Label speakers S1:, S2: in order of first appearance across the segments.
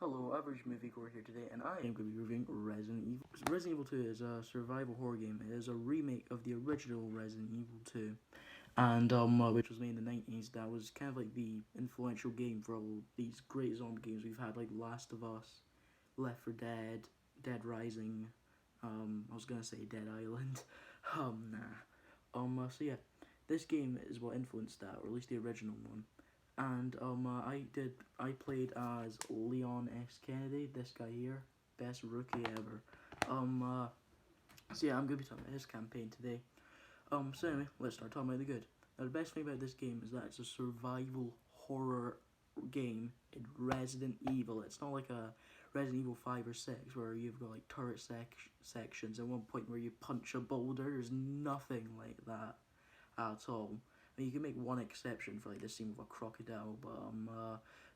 S1: Hello, Average Moviegoer here today, and I am going to be reviewing Resident Evil. Resident Evil 2 is a survival horror game. It is a remake of the original Resident Evil 2, and which was made in the 90s. That was kind of like the influential game for all these great zombie games we've had, like Last of Us, Left 4 Dead, Dead Rising. I was gonna say Dead Island. Nah. So yeah, this game is what influenced that, or at least the original one. And I played as Leon S. Kennedy, this guy here, best rookie ever. So yeah, I'm gonna be talking about his campaign today. So anyway, let's start talking about the good. Now the best thing about this game is that it's a survival horror game in Resident Evil. It's not like a Resident Evil 5 or 6 where you've got like turret sections at one point where you punch a boulder. There's nothing like that at all. I mean, you can make one exception for like this scene with a crocodile, but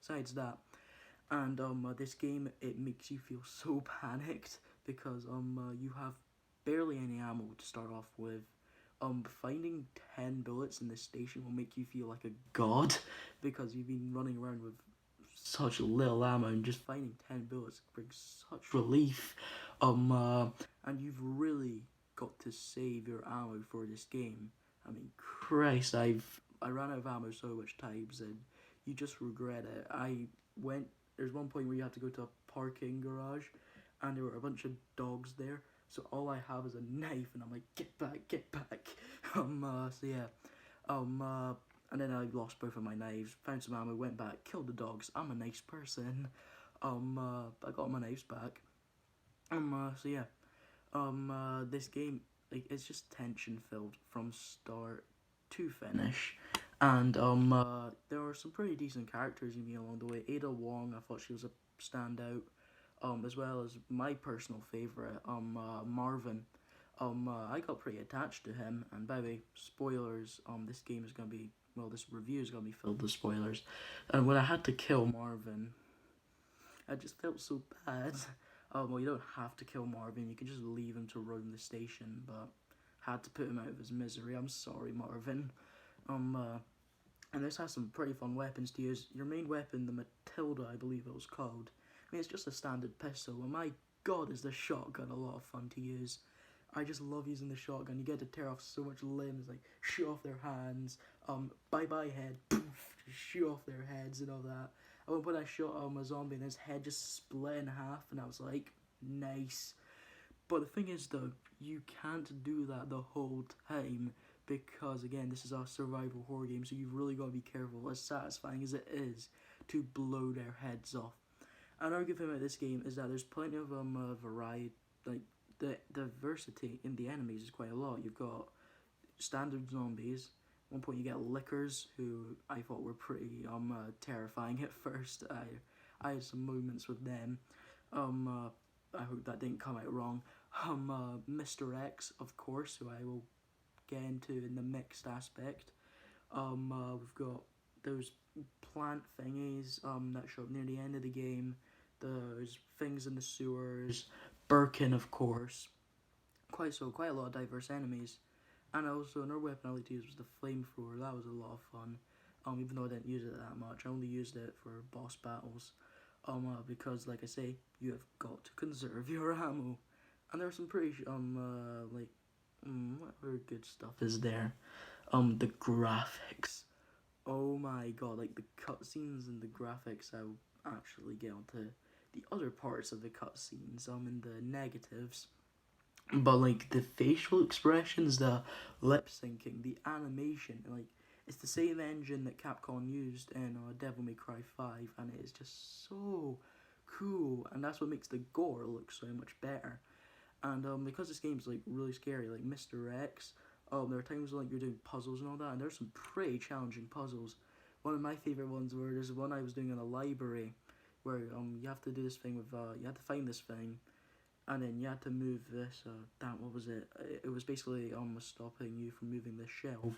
S1: besides that, and this game, it makes you feel so panicked because you have barely any ammo to start off with. Finding 10 bullets in this station will make you feel like a god because you've been running around with such little ammo, and just finding 10 bullets brings such relief. And you've really got to save your ammo for this game. I mean, Christ, I ran out of ammo so much times, and you just regret it. Went. There's one point where you have to go to a parking garage, and there were a bunch of dogs there. So all I have is a knife, and I'm like, get back, get back. So yeah, and then I lost both of my knives. Found some ammo, went back, killed the dogs. I'm a nice person. I got my knives back. So yeah, this game, like, it's just tension filled from start to finish, and there were some pretty decent characters in me along the way. Ada Wong, I thought she was a standout, as well as my personal favorite, Marvin. I got pretty attached to him, and by the way, spoilers. This game is gonna be, well, this review is gonna be filled with spoilers, and when I had to kill Marvin, I just felt so bad. Well, you don't have to kill Marvin. You can just leave him to roam the station, but had to put him out of his misery. I'm sorry, Marvin. And this has some pretty fun weapons to use. Your main weapon, the Matilda, I believe it was called. I mean, it's just a standard pistol, and my god, is the shotgun a lot of fun to use. I just love using the shotgun. You get to tear off so much limbs, like shoot off their hands, bye bye head, poof, just shoot off their heads and all that. At one point I shot a zombie and his head just split in half, and I was like, nice. But the thing is though, you can't do that the whole time because again, this is a survival horror game, so you've really got to be careful, as satisfying as it is to blow their heads off. Another good thing about this game is that there's plenty of variety, like the diversity in the enemies is quite a lot. You've got standard zombies. At one point you get lickers, who I thought were pretty terrifying at first. I had some moments with them. I hope that didn't come out wrong. Mr. X, of course, who I will get into in the mixed aspect. We've got those plant thingies that show up near the end of the game. There's things in the sewers. Birkin, of course. Quite a lot of diverse enemies. And also another weapon I like to use was the flamethrower. That was a lot of fun. Even though I didn't use it that much, I only used it for boss battles. Because like I say, you have got to conserve your ammo. And there's some pretty what other good stuff is there? The graphics. Oh my god, like the cutscenes and the graphics. I will actually get onto the other parts of the cutscenes. In the negatives. But like the facial expressions, the lip syncing, the animation, like it's the same engine that Capcom used in Devil May Cry 5, and it is just so cool, and that's what makes the gore look so much better. And because this game's like really scary, like Mr. X, there are times like you're doing puzzles and all that, and there's some pretty challenging puzzles. One of my favorite ones were there's one I was doing in a library, where you have to do this thing with you have to find this thing, and then you had to move this. What was it? It was basically stopping you from moving the shelf.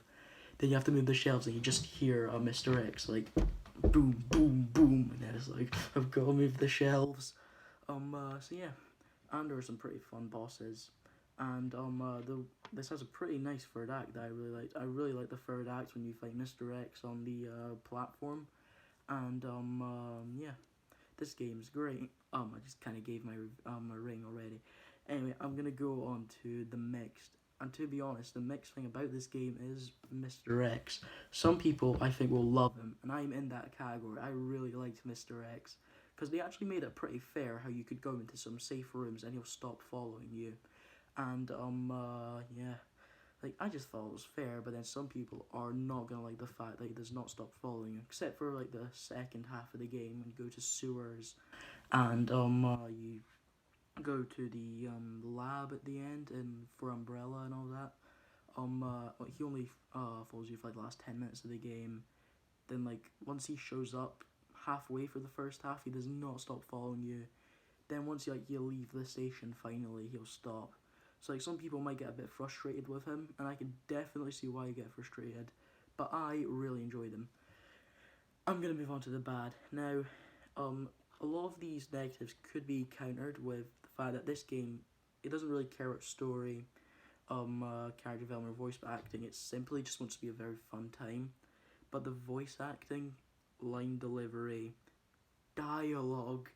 S1: Then you have to move the shelves, and you just hear Mr. X like boom, boom, boom, and then it's like I've got to move the shelves. So yeah, and there were some pretty fun bosses, and this has a pretty nice third act that I really liked. I really like the third act when you fight Mr. X on the platform, and yeah, this game's great. I just kind of gave my ring already. Anyway, I'm gonna go on to the mixed. And to be honest, the mixed thing about this game is Mr. X. Some people I think will love him, and I'm in that category. I really liked Mr. X because they actually made it pretty fair how you could go into some safe rooms and he'll stop following you. And yeah, like I just thought it was fair, but then some people are not gonna like the fact that he does not stop following you, except for like the second half of the game when you go to sewers, and you go to the lab at the end and for Umbrella and all that. He only follows you for like the last 10 minutes of the game. Then like once he shows up halfway for the first half, he does not stop following you. Then once you leave the station, finally he'll stop. So like some people might get a bit frustrated with him, and I can definitely see why you get frustrated. But I really enjoyed him. I'm gonna move on to the bad now. A lot of these negatives could be countered with the fact that this game, it doesn't really care about story, character development, or voice acting. It simply just wants to be a very fun time. But the voice acting, line delivery, dialogue,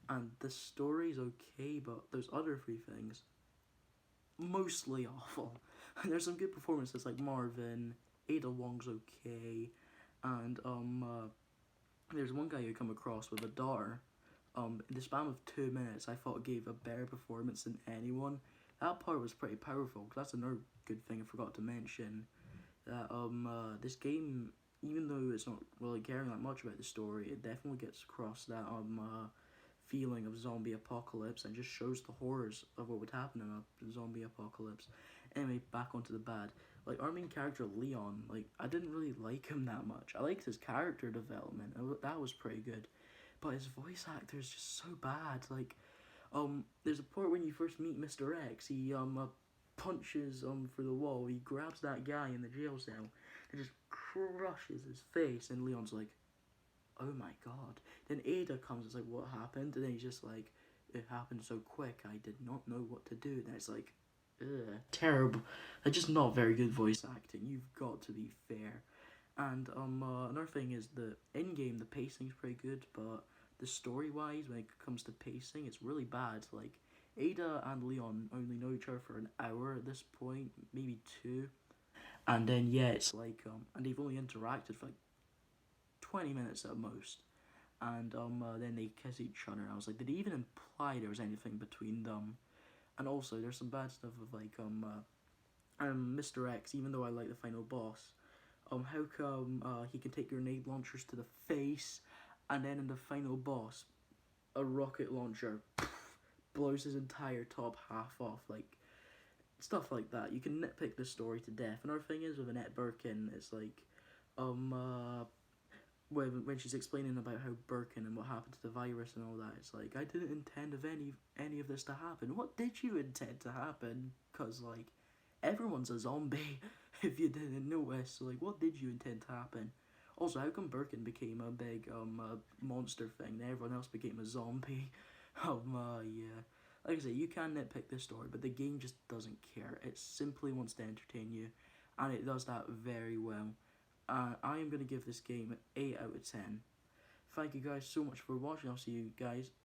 S1: and the story's okay, but there's other three things mostly awful. There's some good performances like Marvin, Ada Wong's okay, and there's one guy you come across with a daughter. In the span of 2 minutes, I thought gave a better performance than anyone. That part was pretty powerful. Cause that's another good thing I forgot to mention. That this game, even though it's not really caring that much about the story, it definitely gets across that feeling of zombie apocalypse and just shows the horrors of what would happen in a zombie apocalypse. Anyway, back onto the bad. Like our main character Leon, like I didn't really like him that much. I liked his character development. That was pretty good. But his voice actor is just so bad. Like, there's a part when you first meet Mr. X. He punches through the wall. He grabs that guy in the jail cell and just crushes his face. And Leon's like, "Oh my god!" Then Ada comes. It's like, "What happened?" And then he's just like, "It happened so quick. I did not know what to do." And it's like, ugh, terrible. Like, just not very good voice acting. You've got to be fair. And another thing is the in game the pacing's pretty good, but the story wise when it comes to pacing it's really bad. Like Ada and Leon only know each other for an hour at this point, maybe two, and then yeah, it's like and they've only interacted for like 20 minutes at most, and then they kiss each other. I was like, did he even imply there was anything between them? And also there's some bad stuff of like Mr. X, even though I like the final boss. How come he can take grenade launchers to the face, and then in the final boss, a rocket launcher blows his entire top half off, like stuff like that. You can nitpick the story to death. Another thing is with Annette Birkin, it's like, when she's explaining about how Birkin and what happened to the virus and all that, it's like I didn't intend of any of this to happen. What did you intend to happen? Cause like everyone's a zombie. If you didn't notice, so like, what did you intend to happen? Also, how come Birkin became a big monster thing, and everyone else became a zombie? Yeah. Like I say, you can nitpick this story, but the game just doesn't care. It simply wants to entertain you, and it does that very well. I am gonna give this game an 8 out of 10. Thank you guys so much for watching. I'll see you guys